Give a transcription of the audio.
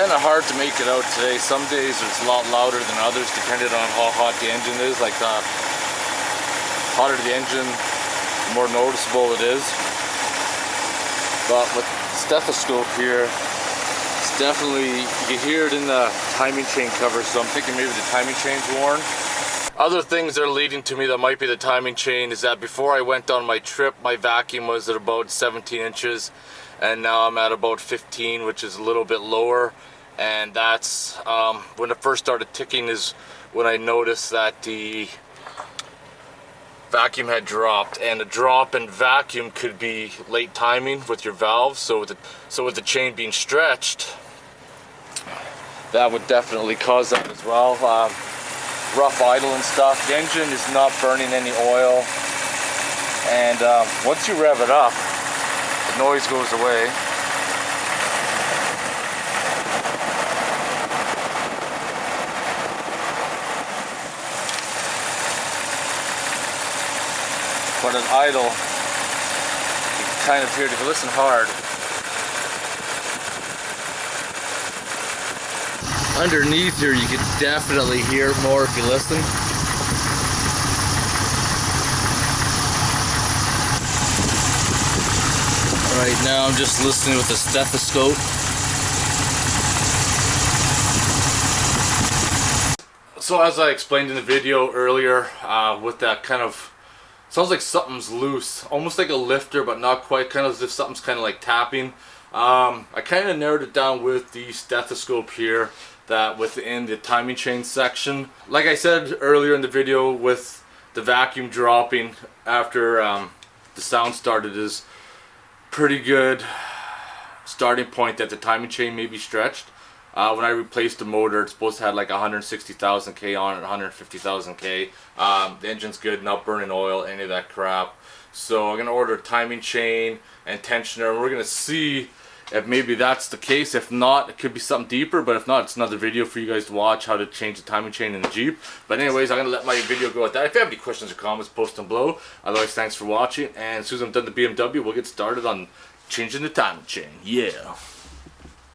kind of hard to make it out today. Some days it's a lot louder than others depending on how hot the engine is. Like the hotter the engine, the more noticeable it is. But with the stethoscope here, it's definitely, you can hear it in the timing chain cover, so I'm thinking maybe the timing chain's worn. Other things that are leading to me that might be the timing chain is that before I went on my trip, my vacuum was at about 17 inches. And now I'm at about 15, which is a little bit lower, and that's when it first started ticking is when I noticed that the vacuum had dropped, and a drop in vacuum could be late timing with your valves. So with the chain being stretched, that would definitely cause that as well. Rough idle and stuff. The engine is not burning any oil, and once you rev it up, noise goes away. But at idle, you can kind of hear it if you listen hard. Underneath here, you can definitely hear it more if you listen. Right now I'm just listening with a stethoscope. So as I explained in the video earlier, with that kind of, sounds like something's loose, almost like a lifter but not quite, kind of as if something's kind of like tapping. I kind of narrowed it down with the stethoscope here, that within the timing chain section. Like I said earlier in the video, with the vacuum dropping after the sound started is pretty good starting point that the timing chain may be stretched. When I replaced the motor, it's supposed to have like 160,000 K on it, 150,000 K. The engine's good, not burning oil, any of that crap. So I'm gonna order a timing chain and tensioner, and we're gonna see if maybe that's the case. If not, it could be something deeper, but if not, it's another video for you guys to watch how to change the timing chain in the Jeep. But anyways, I'm gonna let my video go at that. If you have any questions or comments, post them below. Otherwise, thanks for watching, and as soon as I'm done the BMW, we'll get started on changing the timing chain. Yeah.